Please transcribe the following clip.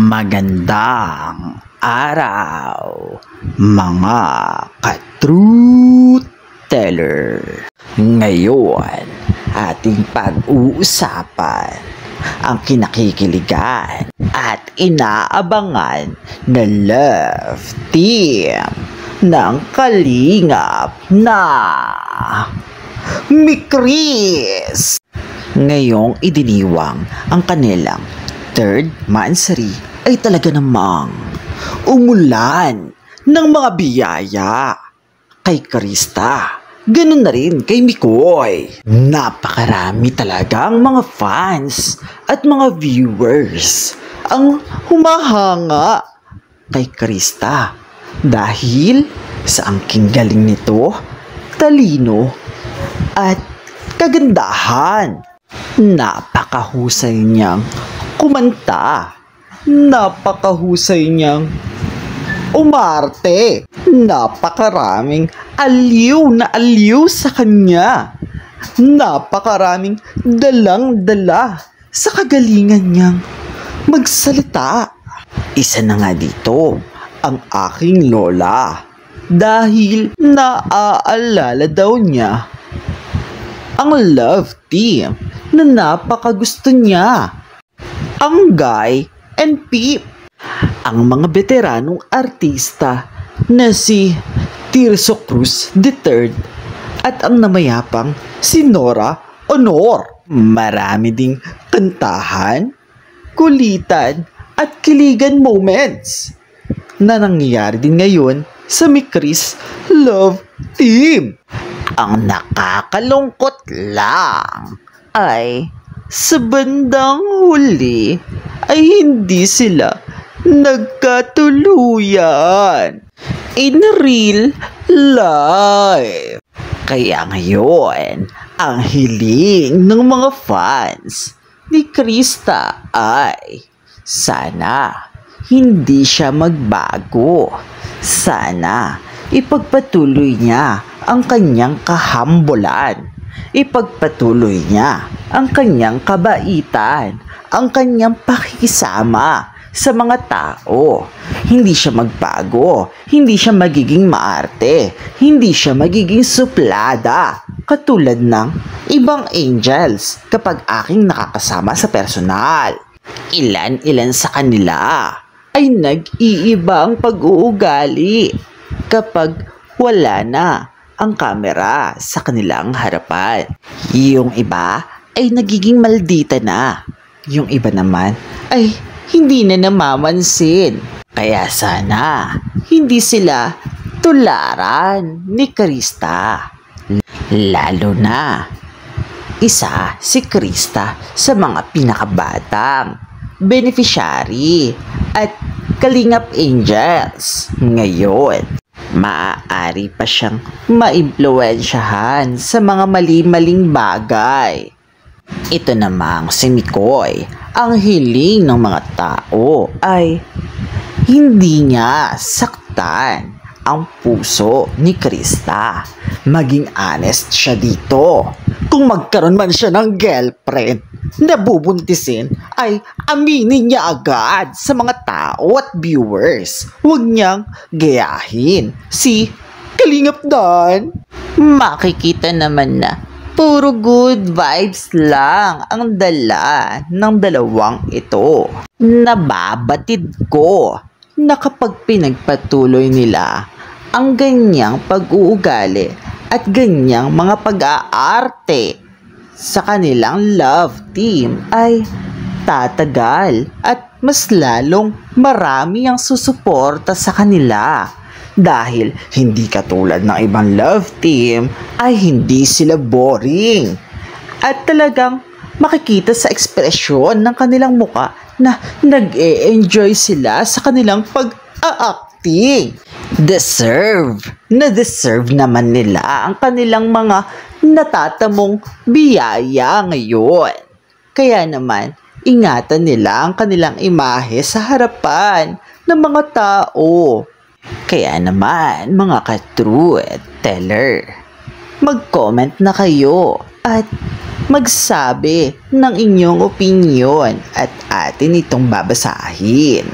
Magandang araw, mga ka-truth teller. Ngayon, ating pag-uusapan ang kinakikiligan at inaabangan na love team ng Kalingap na Mikris. Ngayong idiniwang ang kanilang third monthsary ay talaga namang umulan ng mga biyaya kay Krista. Ganun na rin kay Mikoy. Napakarami talagang mga fans at mga viewers ang humahanga kay Krista dahil sa angking galing nito, talino at kagandahan. Napakahusay niyang kumanta, napakahusay niyang umarte, napakaraming aliw na aliw sa kanya, napakaraming dalang-dala sa kagalingan niyang magsalita. Isa na nga dito ang aking lola dahil naaalala daw niya ang love team na napakagusto niya, ang Guy and Pip, ang mga veteranong artista na si Tirso Cruz III at ang namayapang si Nora Honor. Marami ding kantahan, kulitan at kiligan moments na nangyayari din ngayon sa Mikris Love Team. Ang nakakalungkot lang ay sa bandang huli ay hindi sila nagkatuluyan in real life. Kaya ngayon, ang hiling ng mga fans ni Krista ay sana hindi siya magbago. Sana ipagpatuloy niya ang kanyang kahambulan. Ipagpatuloy niya ang kanyang kabaitan, ang kanyang pakikisama sa mga tao. Hindi siya magbago, hindi siya magiging maarte, hindi siya magiging suplada katulad ng ibang angels kapag aking nakakasama sa personal. Ilan-ilan sa kanila ay nag-iiba ang pag-uugali kapag wala na ang kamera sa kanilang harapan. Yung iba ay nagiging maldita na. Yung iba naman ay hindi na namamansin. Kaya sana hindi sila tularan ni Krista. Lalo na isa si Krista sa mga pinakabatang beneficiary at Kalingap Angels. Ngayon, maaari pa siyang maimpluwensyahan sa mga mali-maling bagay. Ito namang si Mikoy, ang hiling ng mga tao ay hindi niya saktan ang puso ni Krista. Maging honest siya dito. Kung magkaroon man siya ng girlfriend na bubuntisin, ay aminin niya agad sa mga tao at viewers. Huwag niyang gayahin si Kalingap Dan. Makikita naman na puro good vibes lang ang dala ng dalawang ito. Nababatid ko na kapag pinagpatuloy nila ang ganyang pag-uugali at ganyang mga pag-aarte sa kanilang love team ay tatagal at mas lalong marami ang susuporta sa kanila. Dahil hindi katulad ng ibang love team ay hindi sila boring. At talagang makikita sa ekspresyon ng kanilang muka na nag-e-enjoy sila sa kanilang pag-a-acting. Deserve naman nila ang kanilang mga natatamong biyaya ngayon. Kaya naman, ingatan nila ang kanilang imahe sa harapan ng mga tao. Kaya naman, mga ka-truth teller, mag-comment na kayo at magsabi ng inyong opinyon at atin itong babasahin.